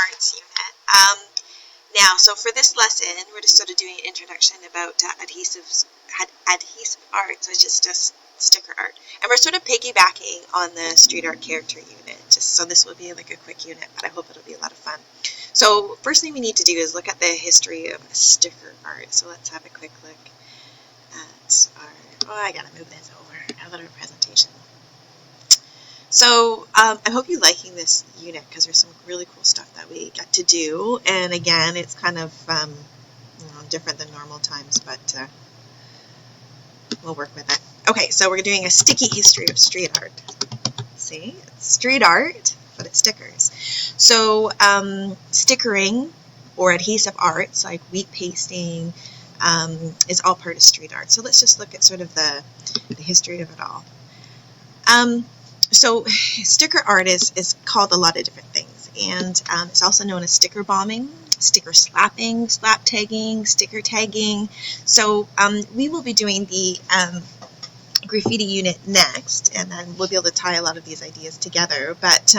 arts unit. Now, so for this lesson, we're just sort of doing an introduction about adhesive arts, which is just sticker art. And we're sort of piggybacking on the street art character unit, just so this will be like a quick unit, but I hope it'll be a lot of fun. So first thing we need to do is look at the history of sticker art. So let's have a quick look at our, I gotta move this over, our little presentation. So I hope you're liking this unit because there's some really cool stuff that we get to do. And again, it's kind of different than normal times, but we'll work with it. Okay, so we're doing a sticky history of street art. See, it's street art, but it's stickers. So stickering or adhesive arts like wheat pasting is all part of street art. So let's just look at sort of the history of it all. So sticker art is called a lot of different things, and it's also known as sticker bombing, sticker slapping, slap tagging, sticker tagging. So we will be doing the graffiti unit next, and then we'll be able to tie a lot of these ideas together. But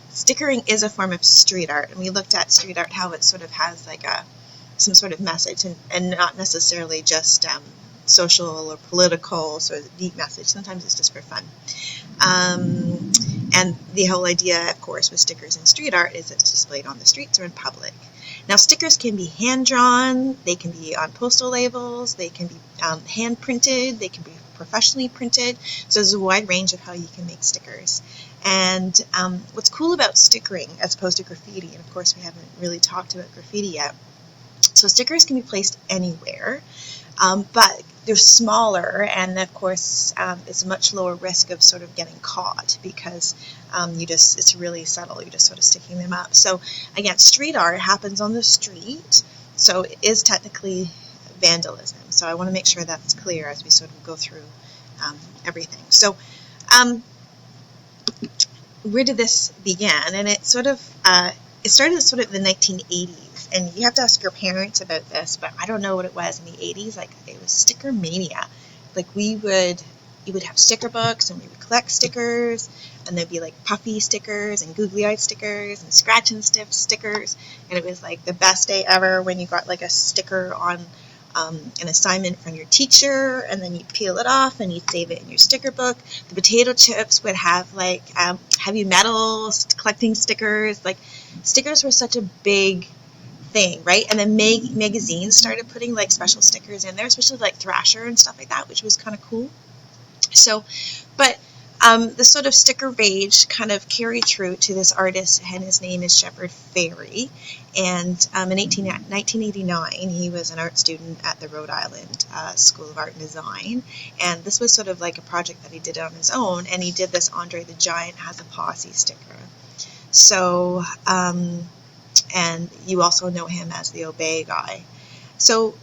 stickering is a form of street art, and we looked at street art, how it sort of has like some sort of message, and not necessarily just social or political sort of deep message. Sometimes it's just for fun. And the whole idea, of course, with stickers in street art is it's displayed on the streets or in public. Now, stickers can be hand-drawn, they can be on postal labels, they can be hand-printed, they can be professionally printed. So there's a wide range of how you can make stickers. And what's cool about stickering as opposed to graffiti, and of course we haven't really talked about graffiti yet, so stickers can be placed anywhere, but they're smaller, and of course it's a much lower risk of sort of getting caught because it's really subtle, you're just sort of sticking them up. So again, street art happens on the street, so it is technically vandalism. So I want to make sure that's clear as we sort of go through everything. So where did this begin? And it started sort of in the 1980s. And you have to ask your parents about this, but I don't know what it was in the 80s. Like, it was sticker mania. Like, you would have sticker books, and we would collect stickers, and there'd be like puffy stickers and googly-eyed stickers and scratch and sniff stickers, and it was like the best day ever when you got like a sticker on an assignment from your teacher, and then you'd peel it off and you'd save it in your sticker book. The potato chips would have like heavy metals, collecting stickers. Like, stickers were such a big thing, right? And then magazines started putting like special stickers in there, especially like Thrasher and stuff like that, which was kind of cool. So, but the sort of sticker rage kind of carried through to this artist, and his name is Shepard Fairey. And in 1989, he was an art student at the Rhode Island School of Art and Design. And this was sort of like a project that he did on his own, and he did this Andre the Giant Has a Posse sticker. So, and you also know him as the Obey guy. So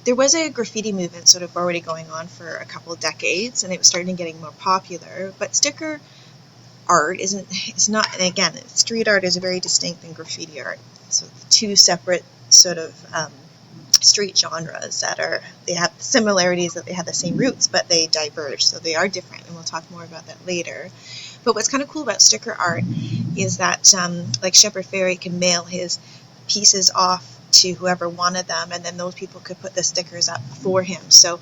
there was a graffiti movement sort of already going on for a couple of decades, and it was starting getting more popular. But sticker art is not, and again, street art is very distinct than graffiti art. So two separate sort of street genres they have similarities, that they have the same roots, but they diverge, so they are different, and we'll talk more about that later. But what's kind of cool about sticker art is that like Shepard Fairey can mail his pieces off to whoever wanted them, and then those people could put the stickers up for him. So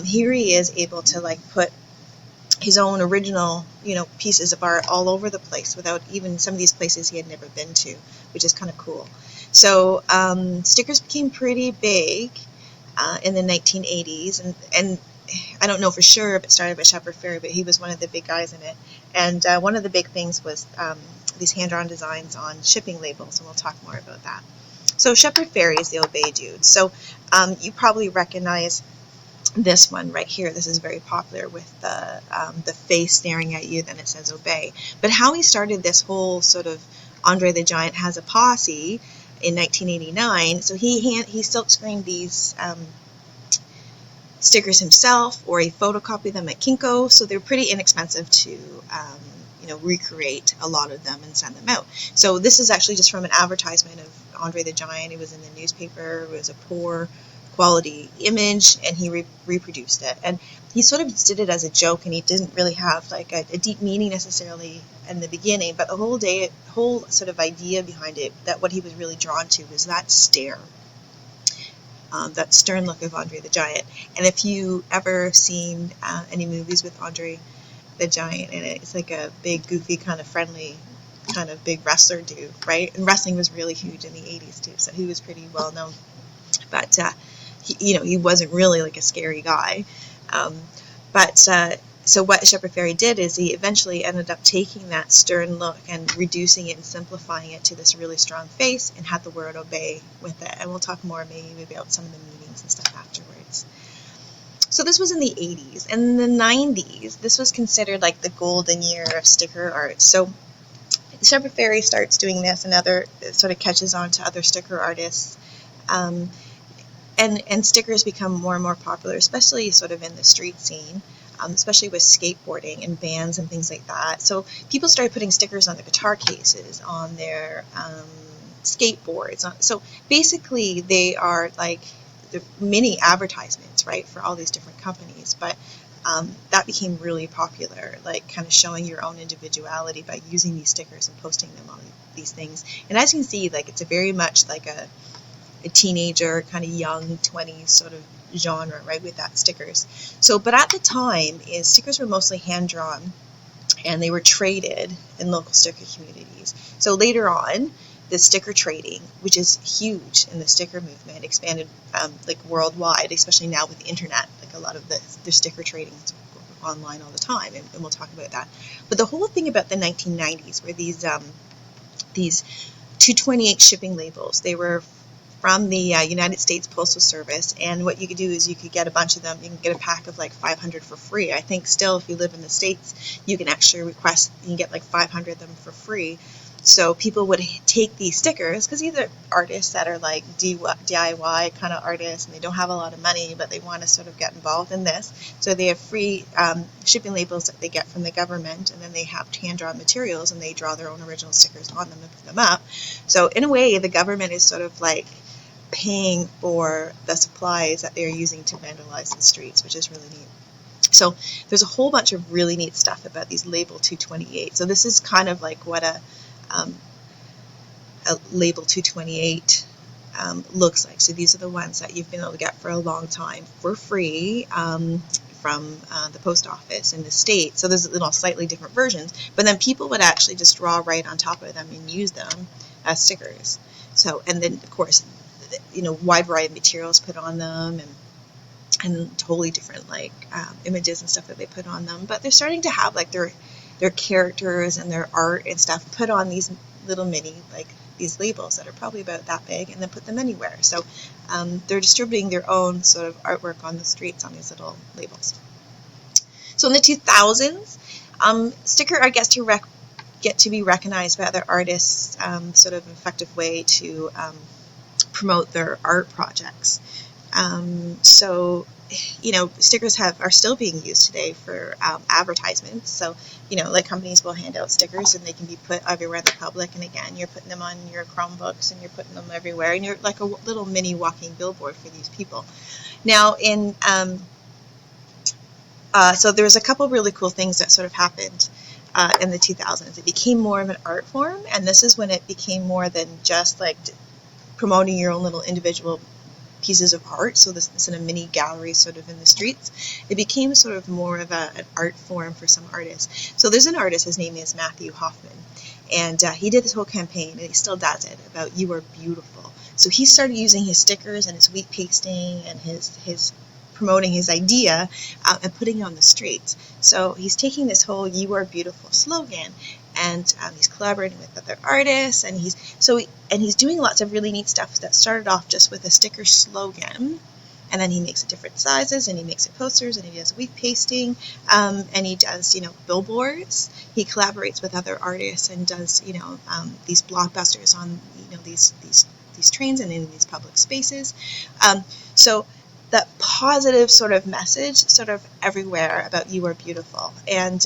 here he is able to like put his own original, pieces of art all over the place without even some of these places he had never been to, which is kind of cool. So stickers became pretty big in the 1980s, and I don't know for sure if it started with Shepard Fairey, but he was one of the big guys in it. And one of the big things was these hand-drawn designs on shipping labels, and we'll talk more about that. So Shepard Fairey is the Obey dude. So you probably recognize this one right here. This is very popular with the face staring at you, then it says Obey. But how he started this whole sort of Andre the Giant Has a Posse in 1989, so he silk-screened these stickers himself, or he photocopied them at Kinko, so they're pretty inexpensive to recreate a lot of them and send them out. So this is actually just from an advertisement of Andre the Giant. It was in the newspaper. It was a poor quality image, and he reproduced it. And he sort of did it as a joke, and he didn't really have like a deep meaning necessarily in the beginning, but the whole sort of idea behind it, that what he was really drawn to was that stare, that stern look of Andre the Giant. And if you ever seen any movies with Andre the Giant in it, it's like a big, goofy, kind of friendly, kind of big wrestler dude, right? And wrestling was really huge in the 80s too, so he was pretty well known. But he wasn't really like a scary guy. So what Shepard Fairey did is he eventually ended up taking that stern look and reducing it and simplifying it to this really strong face, and had the word obey with it. And we'll talk more maybe about some of the meanings and stuff afterwards. So this was in the 80s. And in the 90s, this was considered like the golden year of sticker art. So Shepard Fairey starts doing this, and it sort of catches on to other sticker artists. And stickers become more and more popular, especially sort of in the street scene, especially with skateboarding and bands and things like that. So people started putting stickers on their guitar cases, on their skateboards. So basically they are like the mini advertisements, right, for all these different companies. But that became really popular, like kind of showing your own individuality by using these stickers and posting them on these things. And as you can see, like it's a very much like a teenager, kind of young 20s sort of genre, right, with that stickers. So, but at the time, stickers were mostly hand-drawn, and they were traded in local sticker communities. So later on, the sticker trading, which is huge in the sticker movement, expanded like worldwide, especially now with the internet. Like a lot of the sticker trading is online all the time, and we'll talk about that. But the whole thing about the 1990s were these 228 shipping labels. They were from the United States Postal Service, and what you could do is you could get a bunch of them. You can get a pack of like 500 for free. I think still, if you live in the States, you can actually request, you can get like 500 of them for free. So people would take these stickers, because these are artists that are like DIY kind of artists, and they don't have a lot of money, but they want to sort of get involved in this. So they have free shipping labels that they get from the government, and then they have hand-drawn materials, and they draw their own original stickers on them and put them up. So in a way, the government is sort of like paying for the supplies that they're using to vandalize the streets, which is really neat. So there's a whole bunch of really neat stuff about these Label 228. So this is kind of like what a Label 228 looks like. So these are the ones that you've been able to get for a long time for free from the post office in the States. So there's slightly different versions, but then people would actually just draw right on top of them and use them as stickers. So, and then of course, wide variety of materials put on them, and totally different like images and stuff that they put on them. But they're starting to have like their characters and their art and stuff put on these little mini, like these labels that are probably about that big, and then put them anywhere. So they're distributing their own sort of artwork on the streets on these little labels. So in the 2000s, sticker art gets to be recognized by other artists, sort of an effective way to promote their art projects. So stickers are still being used today for advertisements. So, like companies will hand out stickers, and they can be put everywhere in the public. And again, you're putting them on your Chromebooks, and you're putting them everywhere, and you're like a little mini walking billboard for these people. Now, so there was a couple really cool things that sort of happened in the 2000s. It became more of an art form, and this is when it became more than just like promoting your own little individual pieces of art. So this in a mini gallery sort of in the streets. It became sort of more of an art form for some artists. So there's an artist, his name is Matthew Hoffman, and he did this whole campaign, and he still does it, about "You Are Beautiful." So he started using his stickers and his wheat pasting and his promoting his idea and putting it on the streets. So he's taking this whole "You Are Beautiful" slogan, and he's collaborating with other artists, and he's doing lots of really neat stuff that started off just with a sticker slogan, and then he makes it different sizes, and he makes it posters, and he does wheat pasting, and he does billboards. He collaborates with other artists and does these blockbusters on these trains and in these public spaces. So that positive sort of message sort of everywhere about "You Are Beautiful." And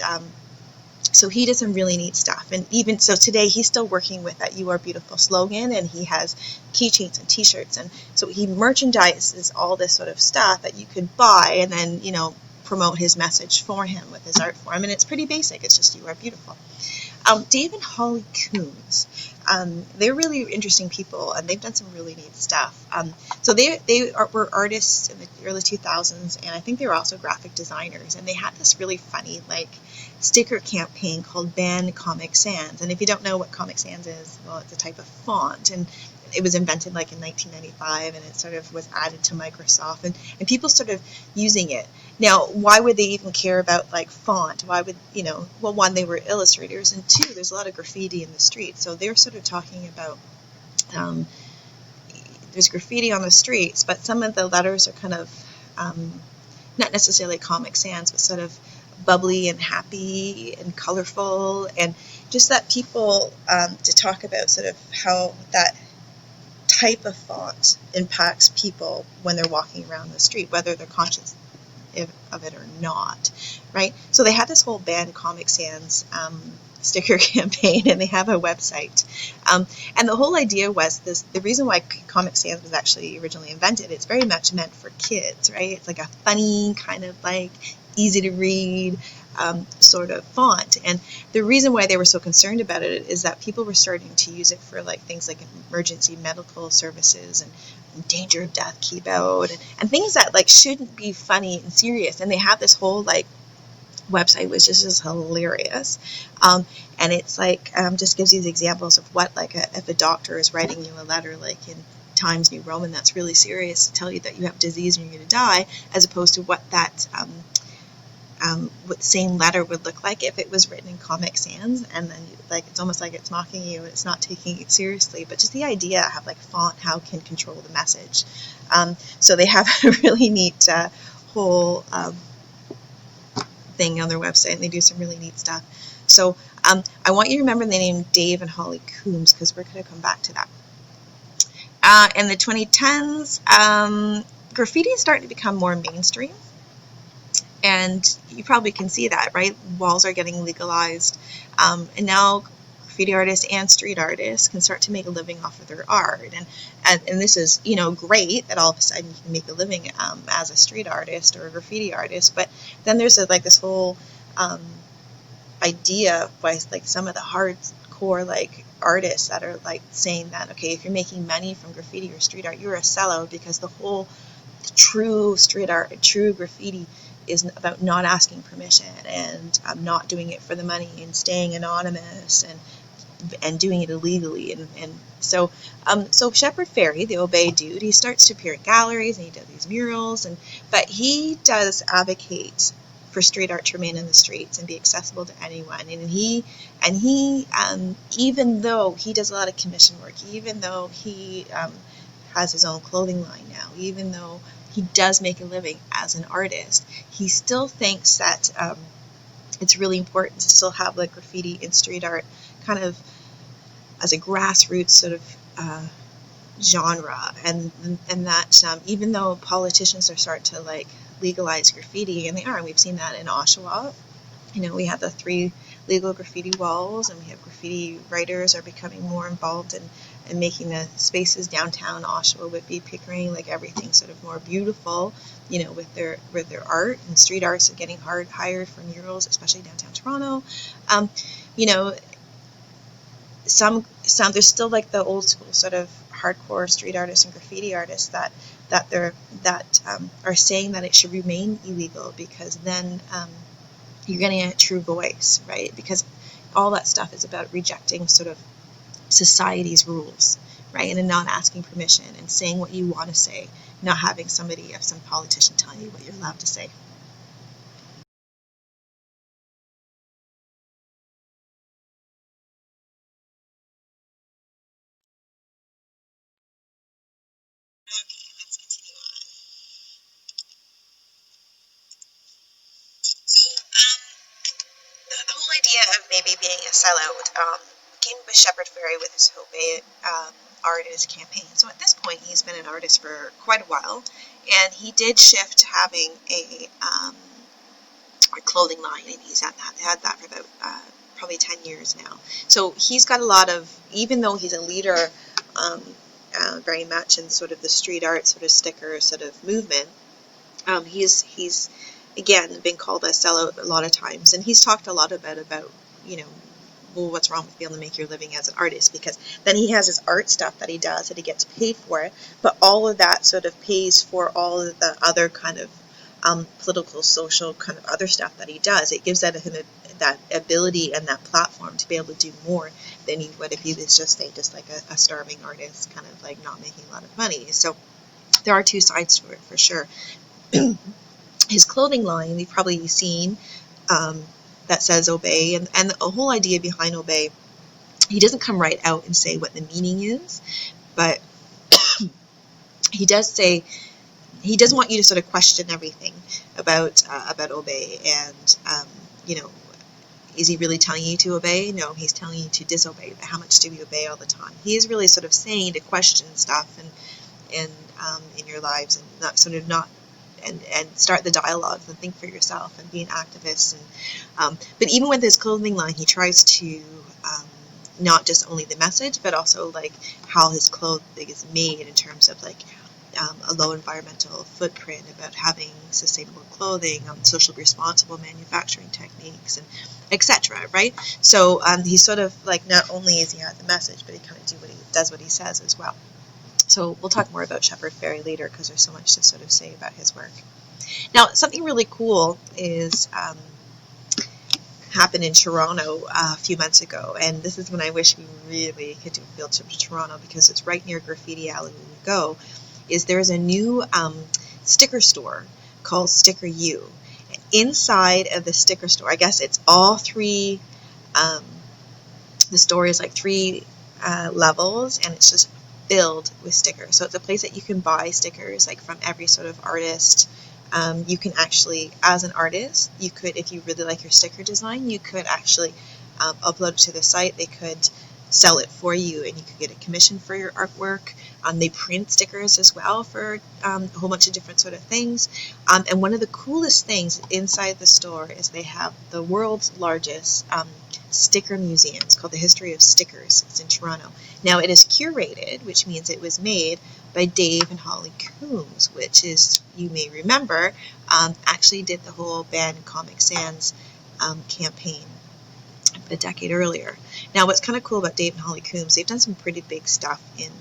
So he does some really neat stuff. And even so today he's still working with that "You Are Beautiful" slogan, and he has keychains and t-shirts. And so he merchandises all this sort of stuff that you could buy and then, promote his message for him with his art form. And it's pretty basic. It's just "You Are Beautiful." Dave and Holly Coons. They're really interesting people, and they've done some really neat stuff. So were artists in the early 2000s, and I think they were also graphic designers. And they had this really funny sticker campaign called Ban Comic Sans. And if you don't know what Comic Sans is, well, it's a type of font, and it was invented in 1995, and it sort of was added to Microsoft, and people started using it. Now, why would they even care about font? Why would, well, one, they were illustrators, and two, there's a lot of graffiti in the street. So they're sort of talking about, there's graffiti on the streets, but some of the letters are kind of, not necessarily Comic Sans, but sort of bubbly and happy and colorful, and just that people, to talk about sort of how that type of font impacts people when they're walking around the street, whether they're conscious of it or not, right? So they had this whole Ban Comic Sans sticker campaign, and they have a website. And the whole idea was the reason why Comic Sans was actually originally invented, it's very much meant for kids, right? It's like a funny kind of easy to read sort of font. And the reason why they were so concerned about it is that people were starting to use it for things like emergency medical services and danger of death keep out, and things that shouldn't be funny and serious. And they have this whole website which is just hilarious, and it's just gives you the examples of what if a doctor is writing you a letter in Times New Roman that's really serious to tell you that you have disease and you're going to die, as opposed to what that what the same letter would look like if it was written in Comic Sans, and then it's almost like it's mocking you and it's not taking it seriously. But just the idea of font, how can control the message. So they have a really neat whole thing on their website, and they do some really neat stuff. So I want you to remember the name Dave and Holly Coons, because we're going to come back to that. In the 2010s, graffiti is starting to become more mainstream. And you probably can see that, right? Walls are getting legalized. And now graffiti artists and street artists can start to make a living off of their art. And this is, great that all of a sudden you can make a living as a street artist or a graffiti artist. But then there's this whole idea by some of the hardcore artists that are saying that, okay, if you're making money from graffiti or street art, you're a sellout, because the true street art, true graffiti is about not asking permission and not doing it for the money and staying anonymous and doing it illegally. And so Shepard Fairey, the Obey dude, he starts to appear at galleries and he does these murals, but he does advocate for street art to remain in the streets and be accessible to anyone. And he even though he does a lot of commission work, even though he has his own clothing line now, even though he does make a living as an artist, he still thinks that it's really important to still have graffiti and street art kind of as a grassroots sort of genre, and that even though politicians are starting to legalize graffiti, and they are, and we've seen that in Oshawa. We have the 3 legal graffiti walls, and we have graffiti writers are becoming more involved in making the spaces downtown Oshawa, Whitby, Pickering, everything sort of more beautiful, with their art. And street arts are getting hired for murals, especially downtown Toronto. Some there's still the old school sort of hardcore street artists and graffiti artists that are saying that it should remain illegal, because then you're getting a true voice, right? Because all that stuff is about rejecting sort of society's rules, right? And not asking permission and saying what you want to say, not having some politician telling you what you're allowed to say. The whole idea of maybe being a sellout came with Shepard Fairey with his Obey artist campaign. So at this point, he's been an artist for quite a while, and he did shift to having a clothing line, and he's had that for about probably 10 years now. So he's got a lot of, even though he's a leader very much in sort of the street art sort of sticker sort of movement, he's again been called a sellout a lot of times, and he's talked a lot about you know, well, what's wrong with being able to make your living as an artist, because then he has his art stuff that he does that he gets paid for, but all of that sort of pays for all of the other kind of political, social kind of other stuff that he does. It gives that him that ability and that platform to be able to do more than he would if he was just, say, just like a starving artist, kind of like not making a lot of money. So there are two sides to it for sure. His clothing line, you've probably seen, that says Obey, and the whole idea behind Obey, he doesn't come right out and say what the meaning is, but he does say, he doesn't want you to sort of question everything about Obey, and you know, is he really telling you to obey? No, he's telling you to disobey. But how much do we obey all the time? He is really sort of saying to question stuff and in your lives, and not and start the dialogues and think for yourself and be an activist. And but even with his clothing line, he tries to not just only the message, but also like how his clothing is made in terms of like a low environmental footprint, about having sustainable clothing, socially responsible manufacturing techniques, and etc. Right? So he's sort of like, not only is he has the message, but he kind of does what he says as well. So we'll talk more about Shepard Fairey later, because there's so much to sort of say about his work. Now, something really cool is happened in Toronto a few months ago, and this is when I wish we really could do a field trip to Toronto, because it's right near Graffiti Alley when we go. Is there's a new sticker store called Sticker U. Inside of the sticker store, I guess it's all three. The store is like three levels, and it's just filled with stickers. So it's a place that you can buy stickers like from every sort of artist. You can actually, as an artist, you could, if you really like your sticker design, you could actually upload it to the site. They could sell it for you, and you could get a commission for your artwork. They print stickers as well for a whole bunch of different sort of things. And one of the coolest things inside the store is they have the world's largest sticker museum. It's called the History of Stickers. It's in Toronto. Now, it is curated, which means it was made by Dave and Holly Coons, which is, you may remember, actually did the whole Ban Comic Sans campaign a decade earlier. Now, what's kind of cool about Dave and Holly Coons, they've done some pretty big stuff in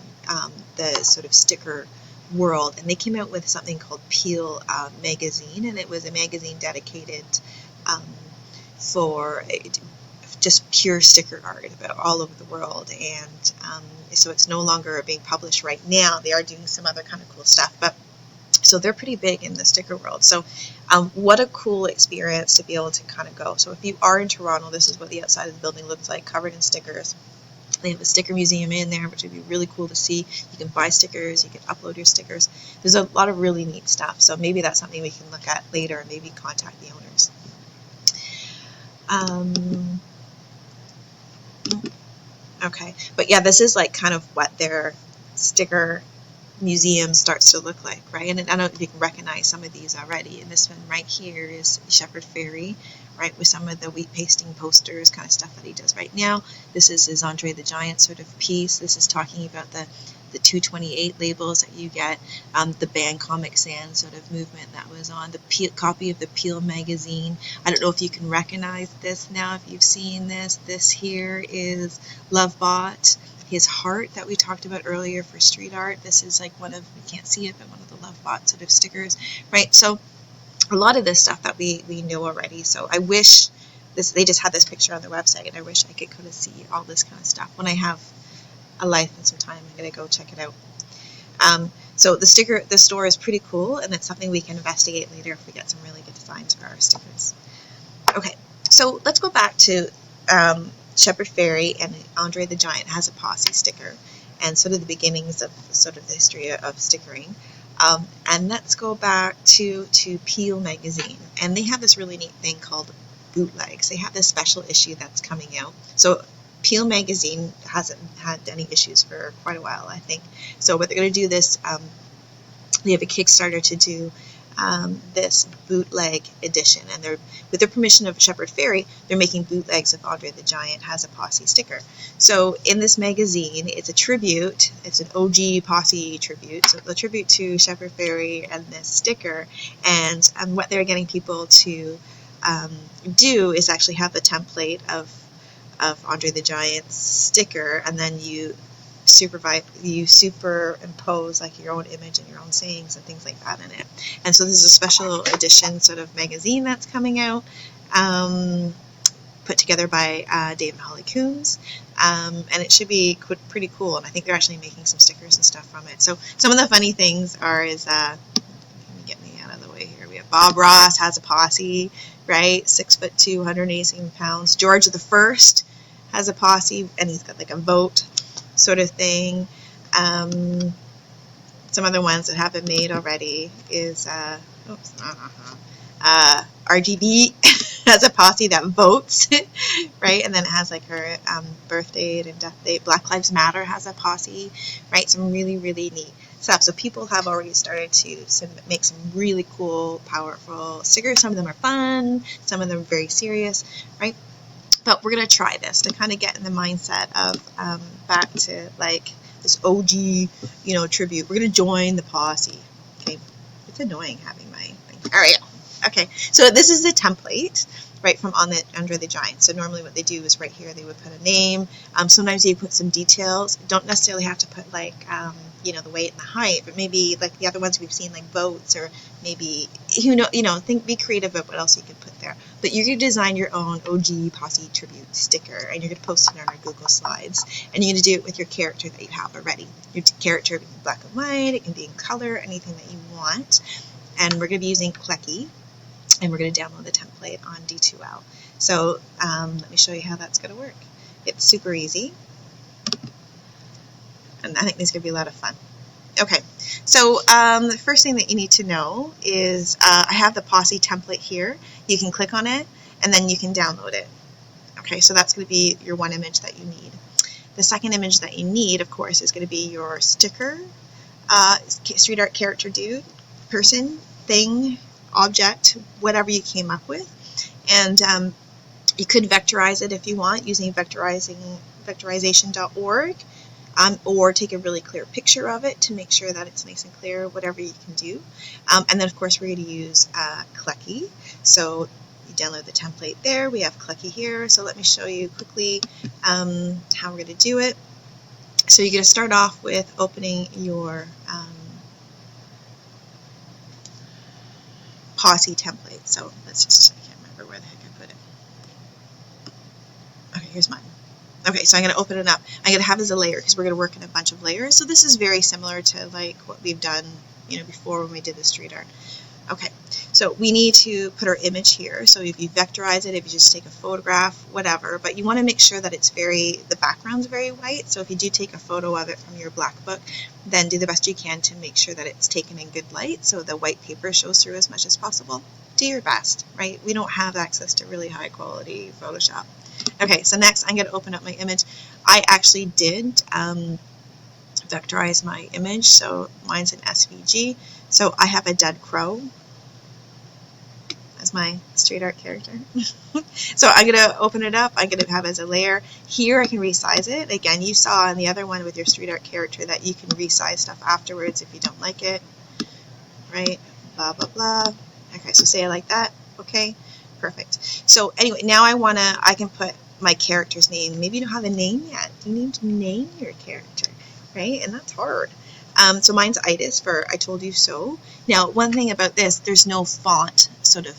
the sort of sticker world, and they came out with something called Peel magazine, and it was a magazine dedicated for just pure sticker art about all over the world. And so it's no longer being published right now. They are doing some other kind of cool stuff, but so they're pretty big in the sticker world. So what a cool experience to be able to kind of go. So if you are in Toronto, this is what the outside of the building looks like, covered in stickers. They have a sticker museum in there, which would be really cool to see. You can buy stickers, you can upload your stickers. There's a lot of really neat stuff. So maybe that's something we can look at later, and maybe contact the owners. Okay, but yeah, this is like kind of what their sticker museum starts to look like, right? And I don't know if you can recognize some of these already. And this one right here is Shepard Fairey, right, with some of the wheat pasting posters, kind of stuff that he does right now. This is his Andre the Giant sort of piece. This is talking about the 228 labels that you get, the Ban Comic Sans sort of movement that was on, the copy of the Peel magazine. I don't know if you can recognize this now, if you've seen this. This here is Lovebot. His heart that we talked about earlier for street art. This is like one of, we can't see it, but one of the Lovebot sort of stickers, right? So a lot of this stuff that we know already. So I wish they just had this picture on their website, and I wish I could kind of see all this kind of stuff. When I have a life and some time, I'm going to go check it out. So the store is pretty cool, and it's something we can investigate later if we get some really good designs for our stickers. Okay, so let's go back to Shepard Fairey, and Andre the Giant has a Posse sticker, and sort of the beginnings of sort of the history of stickering. And let's go back to Peel magazine, and they have this really neat thing called Bootlegs. They have this special issue that's coming out. So Peel magazine hasn't had any issues for quite a while, I think. So what they're going to do this, they have a Kickstarter to do this bootleg edition, and they're, with the permission of Shepard Fairey, they're making bootlegs of Andre the Giant Has a Posse sticker. So in this magazine, it's a tribute, it's an OG Posse tribute, so a tribute to Shepard Fairey and this sticker, and what they're getting people to do is actually have the template of Andre the Giant's sticker, and then you superimpose like your own image and your own sayings and things like that in it. And so this is a special edition sort of magazine that's coming out, put together by Dave and Holly Coons, and it should be pretty cool. And I think they're actually making some stickers and stuff from it. So some of the funny things let me get me out of the way here. We have Bob Ross has a posse, right? 6'2", 118 pounds. George the I has a posse, and he's got like a vote sort of thing. Some other ones that have been made already is RGB has a posse that votes, right? And then it has like her birth date and death date. Black Lives Matter has a posse, right? Some really, really neat stuff. So people have already started to make some really cool, powerful stickers. Some of them are fun, some of them are very serious, right? But we're going to try this to kind of get in the mindset of back to like this OG, tribute. We're going to join the posse. Okay. It's annoying having my thing. All right. Okay. So this is the template, right, from Andre the Giant. So normally what they do is right here they would put a name. Sometimes they put some details. Don't necessarily have to put like, the weight and the height, but maybe like the other ones we've seen, like votes, or maybe, be creative about what else you could put there. But you're going to design your own OG Posse tribute sticker, and you're going to post it on our Google Slides, and you're going to do it with your character that you have already. Your character can be black and white, it can be in color, anything that you want. And we're going to be using Clecky, and we're going to download the template on D2L. So let me show you how that's going to work. It's super easy, and I think this is going to be a lot of fun. Okay, so the first thing that you need to know is I have the Posse template here. You can click on it, and then you can download it. Okay, so that's going to be your one image that you need. The second image that you need, of course, is going to be your sticker, street art character dude, person, thing, object, whatever you came up with. And you could vectorize it if you want using vectorization.org. Or take a really clear picture of it to make sure that it's nice and clear, whatever you can do. And then, of course, we're going to use Clecky. So you download the template there. We have Clecky here. So let me show you quickly how we're going to do it. So you're going to start off with opening your Posse template. So let's just, I can't remember where the heck I put it. Okay, here's mine. Okay, so I'm going to open it up. I'm going to have it as a layer because we're going to work in a bunch of layers. So this is very similar to like what we've done, before when we did the street art. Okay, so we need to put our image here. So if you vectorize it, if you just take a photograph, whatever, but you want to make sure that it's the background's very white. So if you do take a photo of it from your black book, then do the best you can to make sure that it's taken in good light so the white paper shows through as much as possible. Do your best, right? We don't have access to really high quality Photoshop. Okay, so next I'm going to open up my image. I actually did vectorize my image, so mine's an SVG. So I have a dead crow as my street art character. So I'm going to open it up. I'm going to have it as a layer. Here I can resize it. Again, you saw in the other one with your street art character that you can resize stuff afterwards if you don't like it. Right? Blah, blah, blah. Okay, so say it like that. Okay, perfect. So anyway, now I can put my character's name. Maybe you don't have a name yet. You need to name your character, right? And that's hard. So mine's Itis for I Told You So. Now, one thing about this, there's no font sort of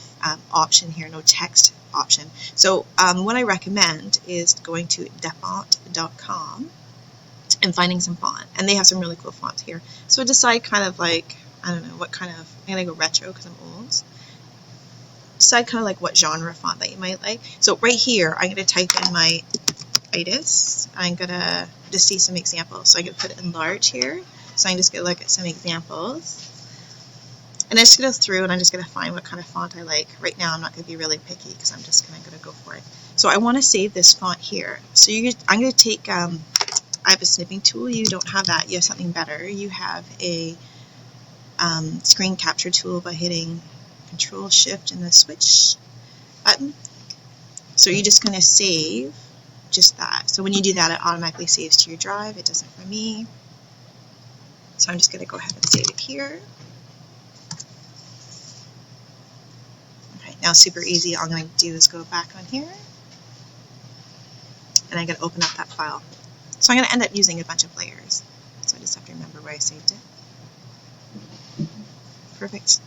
option here, no text option. So what I recommend is going to defont.com and finding some font. And they have some really cool fonts here. So decide kind of like, I don't know, what kind of, I'm going to go retro because I'm old. Decide kind of like what genre font that you might like. So right here, I'm going to type in my Itis. I'm going to just see some examples. So I'm going to put it in large here. So I'm just going to look at some examples. And I'm just going to go through and I'm just going to find what kind of font I like. Right now I'm not going to be really picky because I'm just going to go for it. So I want to save this font here. So I'm going to take, I have a snipping tool. You don't have that. You have something better. You have a screen capture tool by hitting Control Shift and the switch button. So you're just going to save just that. So when you do that, it automatically saves to your drive. It doesn't for me. So I'm just going to go ahead and save it here. Okay, now super easy. All I'm going to do is go back on here, and I'm going to open up that file. So I'm going to end up using a bunch of layers. So I just have to remember where I saved it. Perfect.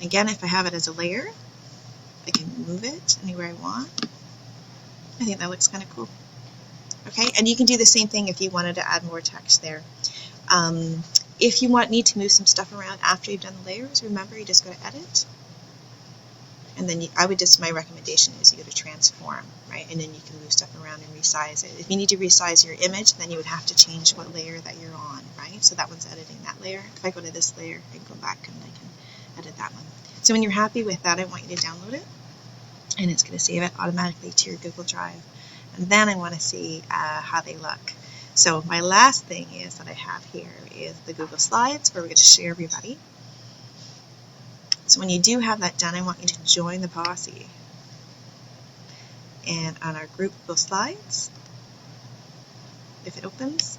Again, if I have it as a layer, I can move it anywhere I want. I think that looks kind of cool. Okay, and you can do the same thing if you wanted to add more text there. If you need to move some stuff around after you've done the layers, remember you just go to Edit, and then my recommendation is you go to Transform, right? And then you can move stuff around and resize it. If you need to resize your image, then you would have to change what layer that you're on, right? So that one's editing that layer. If I go to this layer and go back, and I can edit that one. So when you're happy with that, I want you to download it, and it's going to save it automatically to your Google Drive. And then I want to see how they look. So my last thing is that I have here is the Google Slides, where we're going to share everybody. So when you do have that done, I want you to join the Posse. And on our group Google Slides, if it opens,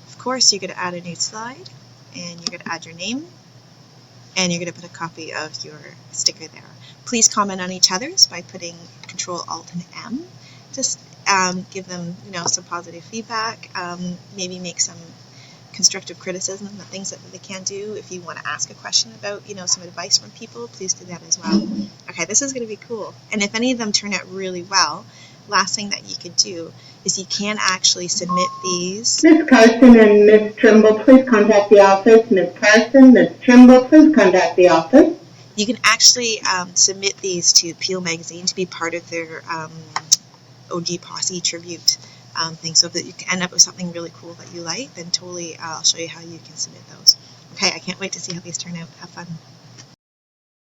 of course you're going to add a new slide, and you're going to add your name, and you're going to put a copy of your sticker there. Please comment on each other's by putting Control Alt and M. Just give them, some positive feedback. Maybe make some constructive criticism, the things that they can do. If you want to ask a question about, some advice from people, please do that as well. Okay, this is going to be cool. And if any of them turn out really well, last thing that you could do is you can actually submit these. Ms. Carson and Ms. Trimble, please contact the office. Ms. Carson, Ms. Trimble, please contact the office. You can actually submit these to Peel Magazine to be part of their OG Posse tribute thing. So that you can end up with something really cool that you like, then totally I'll show you how you can submit those. Okay, I can't wait to see how these turn out. Have fun.